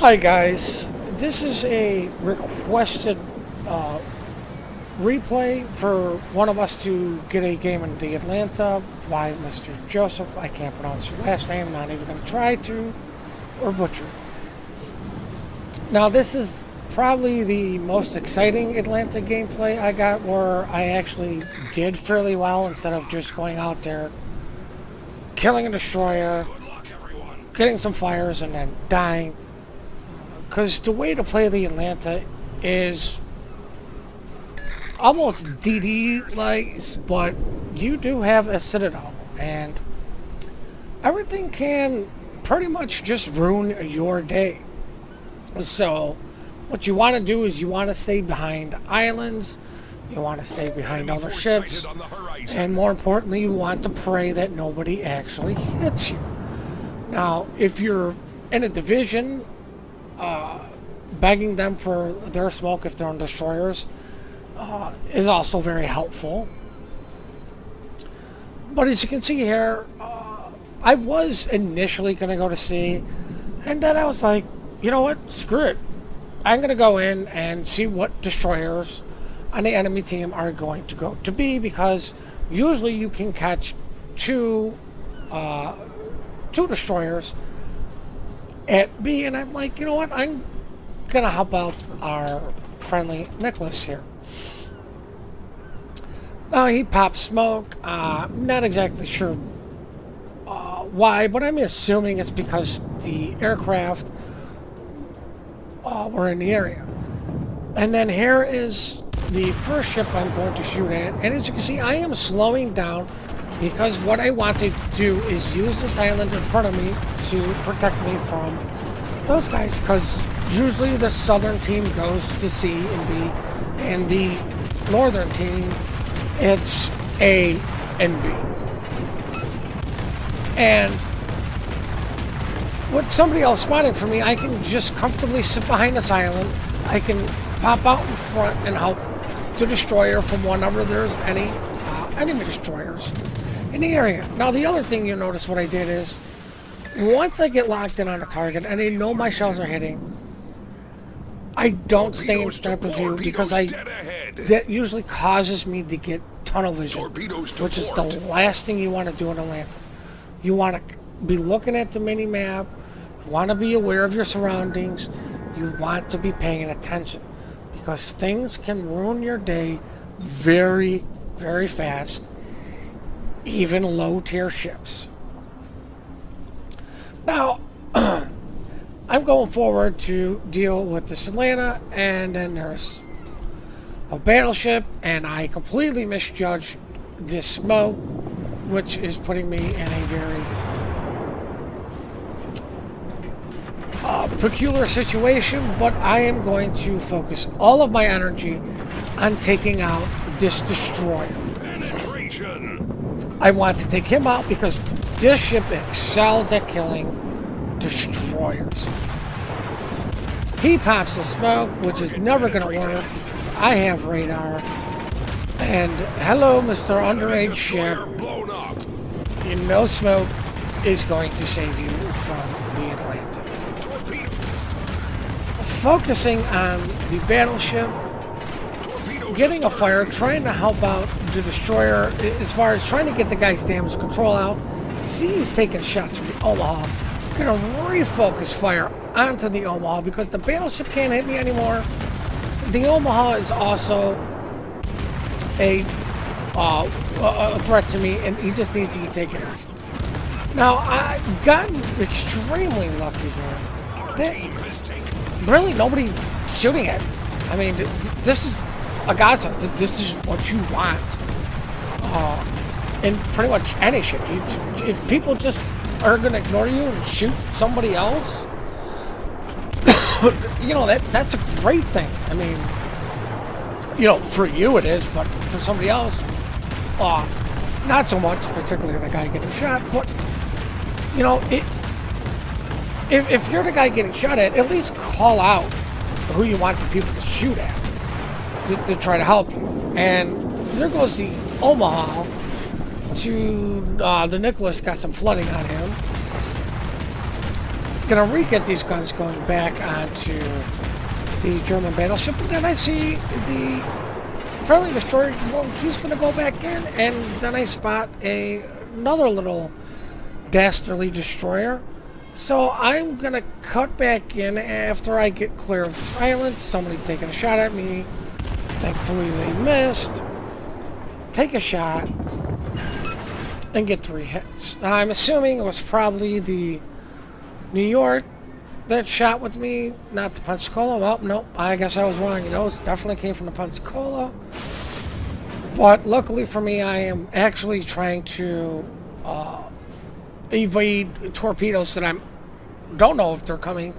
Hi guys, this is a requested replay for one of us to get a game in the Atlanta by Mr. Joseph. I can't pronounce your last name, not even going to try to, or butcher it. Now this is probably the most exciting Atlanta gameplay I got, where I actually did fairly well instead of just going out there, killing a destroyer, getting some fires, and then dying. Because the way to play the Atlanta is almost DD-like, but you do have a citadel, and everything can pretty much just ruin your day. So what you want to do is you want to stay behind islands, you want to stay behind other ships, and more importantly, you want to pray that nobody actually hits you. Now, if you're in a division, begging them for their smoke if they're on destroyers is also very helpful. But as you can see here, I was initially going to go to sea, and then I was like, you know what, screw it. I'm going to go in and see what destroyers on the enemy team are going to go to B, because usually you can catch two destroyers at B, and I'm like, you know what, I'm gonna help out our friendly Nicholas here. Now he pops smoke. Not exactly sure why, but I'm assuming it's because the aircraft were in the area. And then here is the first ship I'm going to shoot at, and as you can see, I am slowing down because what I want to do is use this island in front of me to protect me from those guys, because usually the southern team goes to C and B, and the northern team, it's A and B. And with somebody else spotting for me, I can just comfortably sit behind this island. I can pop out in front and help the destroyer from whenever there's any enemy destroyers in the area. Now the other thing you'll notice what I did is, once I get locked in on a target and I know my shells are hitting, I don't stay in sniper view, because that usually causes me to get tunnel vision, which is the last thing you want to do in Atlanta. You want to be looking at the mini map, you want to be aware of your surroundings, you want to be paying attention, because things can ruin your day very, very fast, even low tier ships. Now, I'm going forward to deal with this Atlanta, and then there's a battleship, and I completely misjudged this smoke, which is putting me in a very peculiar situation, but I am going to focus all of my energy on taking out this destroyer. I want to take him out because this ship excels at killing destroyers. He pops the smoke, which is never going to work because I have radar. And hello, Mr. Underage ship. No smoke is going to save you from the Atlanta. Focusing on the battleship, getting a fire, trying to help out the destroyer as far as trying to get the guy's damage control out. C is taking shots from the Omaha. I'm going to refocus fire onto the Omaha because the battleship can't hit me anymore. The Omaha is also a threat to me, and he just needs to be taken out. Now, I've gotten extremely lucky here. Really, nobody shooting at me. I mean, this is a godsend. This is what you want in pretty much any ship. If people just are going to ignore you and shoot somebody else, you know, that's a great thing. I mean, you know, for you it is, but for somebody else, not so much, particularly the guy getting shot. But, you know, if you're the guy getting shot at least call out who you want the people to shoot at to try to help you. And there goes the Omaha to the Nicholas, got some flooding on him. gonna re-get these guns going back onto the German battleship, and then I see the friendly destroyer. Well, he's gonna go back in, and then I spot another little dastardly destroyer. So I'm gonna cut back in after I get clear of this island. Somebody taking a shot at me. Thankfully they missed. Take a shot and get 3 hits. I'm assuming it was probably the New York that shot with me, not the Pensacola. Well, nope, I guess I was wrong. You know, it definitely came from the Pensacola. But luckily for me, I am actually trying to evade torpedoes that I don't know if they're coming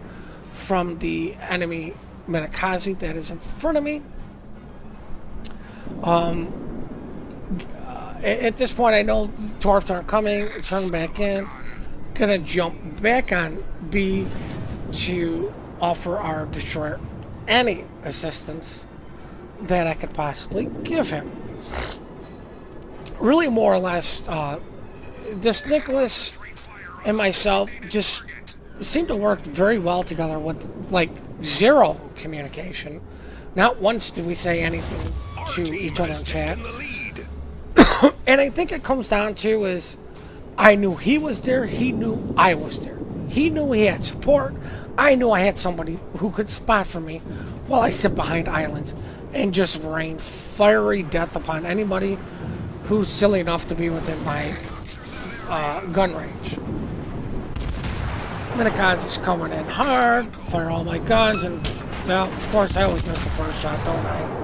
from the enemy Minakaze that is in front of me. At this point, I know torps aren't coming. Turn back in. Gonna jump back on B to offer our destroyer any assistance that I could possibly give him. Really, more or less, this Nicholas and myself just seem to work very well together with, like, zero communication. Not once did we say anything to each other in chat. And I think it comes down to is I knew he was there, he knew I was there. He knew he had support. I knew I had somebody who could spot for me while I sit behind islands and just rain fiery death upon anybody who's silly enough to be within my gun range. Minakaze is coming in hard, fire all my guns, and well, of course I always miss the first shot, don't I?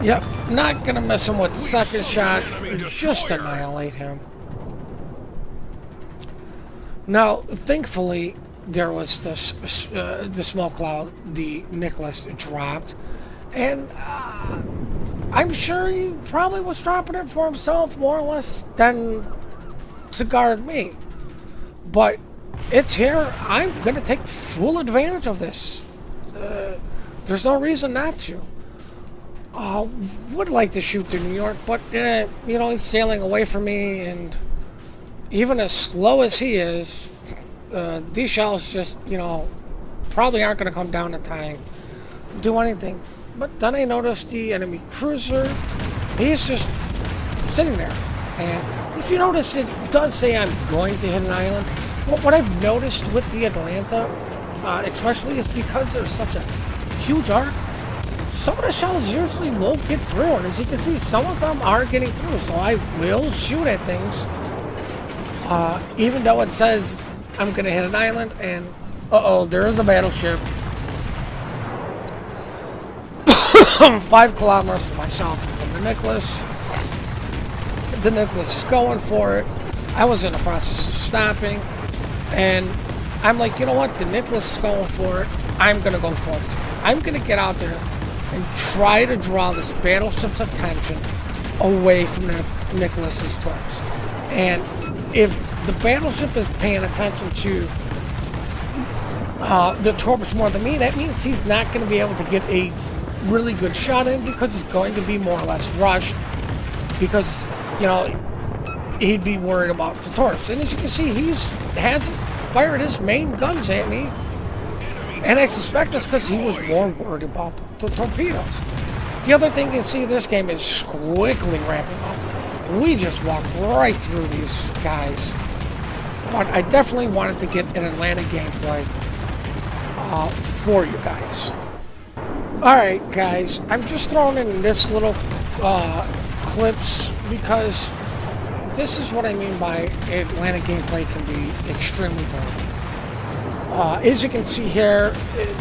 Yep, not gonna miss him with the second shot, just annihilate him. Now, thankfully, there was this the smoke cloud the Nicholas dropped, and I'm sure he probably was dropping it for himself more or less than to guard me. But it's here. I'm gonna take full advantage of this. There's no reason not to. Would like to shoot to New York, but you know, he's sailing away from me, and even as slow as he is, these shells just, you know, probably aren't going to come down in time, do anything. But then I noticed the enemy cruiser. He's just sitting there. And if you notice, it does say I'm going to hit an island. But what I've noticed with the Atlanta, especially, is because there's such a huge arc, some of the shells usually won't get through. And as you can see, some of them are getting through. So I will shoot at things. Even though it says I'm going to hit an island, and uh-oh, there is a battleship 5 kilometers from myself from the Nicholas. The Nicholas is going for it. I was in the process of stopping, and I'm like, you know what? The Nicholas is going for it. I'm going to go for it. I'm going to get out there and try to draw this battleship's attention away from the Nicholas's torps. And if the battleship is paying attention to the torps more than me, that means he's not going to be able to get a really good shot in, because it's going to be more or less rushed, because, you know, he'd be worried about the torps. And as you can see, hasn't fired his main guns at me, and I suspect that's because he was more worried about the torpedoes. The other thing you see, this game is quickly ramping up. We just walked right through these guys. But I definitely wanted to get an Atlanta gameplay for you guys. Alright guys, I'm just throwing in this little clips because this is what I mean by Atlanta gameplay can be extremely boring. As you can see here,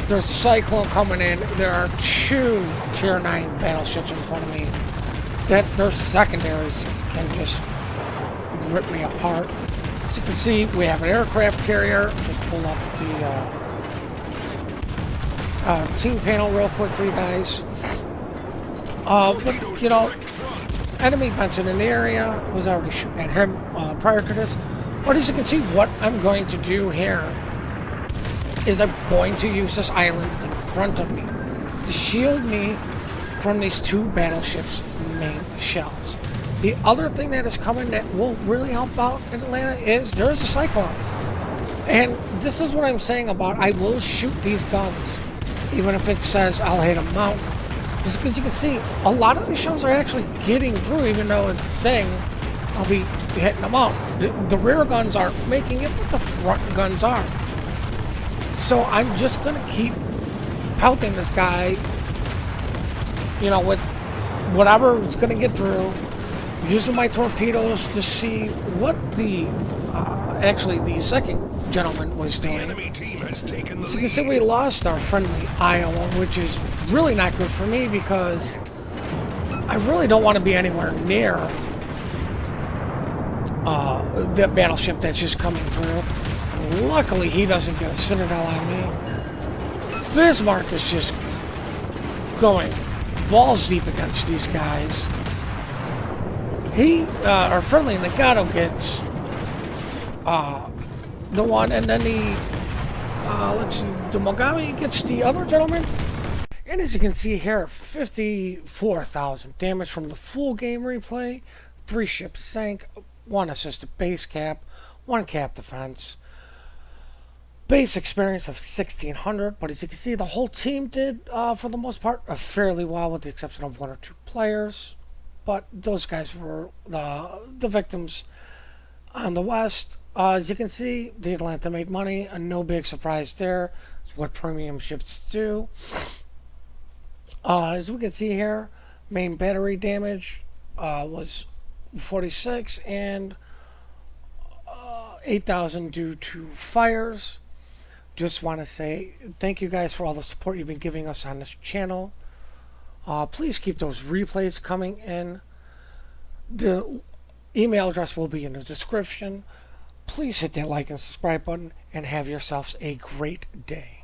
there's a Cyclone coming in. There are 2 Tier 9 battleships in front of me that their secondaries can just rip me apart. As you can see, we have an aircraft carrier. Just pull up the team panel real quick for you guys. But, you know, enemy Benson in the area, was already shooting at him prior to this. But as you can see, what I'm going to do here is I'm going to use this island in front of me to shield me from these 2 battleships' main shells. The other thing that is coming that will really help out in Atlanta is there is a Cyclone. And this is what I'm saying about I will shoot these guns, even if it says I'll hit a mountain. Just because you can see, a lot of these shells are actually getting through, even though it's saying I'll be hitting them out. The rear guns aren't making it, but the front guns are. So I'm just going to keep pelting this guy, you know, with whatever is going to get through, using my torpedoes to see what the, actually the second gentleman was doing. The enemy team has taken the So you can lead. see we lost our friendly Iowa, which is really not good for me because I really don't want to be anywhere near the battleship that's just coming through. Luckily, he doesn't get a Citadel on me. Bismarck is just going balls deep against these guys. Our friendly Nagato gets the one, and then let's see, the Mogami gets the other gentleman. And as you can see here, 54,000 damage from the full game replay. 3 ships sank, 1 assisted base cap, 1 cap defense. Base experience of 1,600, but as you can see, the whole team did, for the most part, fairly well, with the exception of 1 or 2 players. But those guys were the victims on the west. As you can see, the Atlanta made money, and no big surprise there. It's what premium ships do. As we can see here, main battery damage was 46 and 8,000 due to fires. Just want to say thank you guys for all the support you've been giving us on this channel. Please keep those replays coming in. The email address will be in the description. Please hit that like and subscribe button and have yourselves a great day.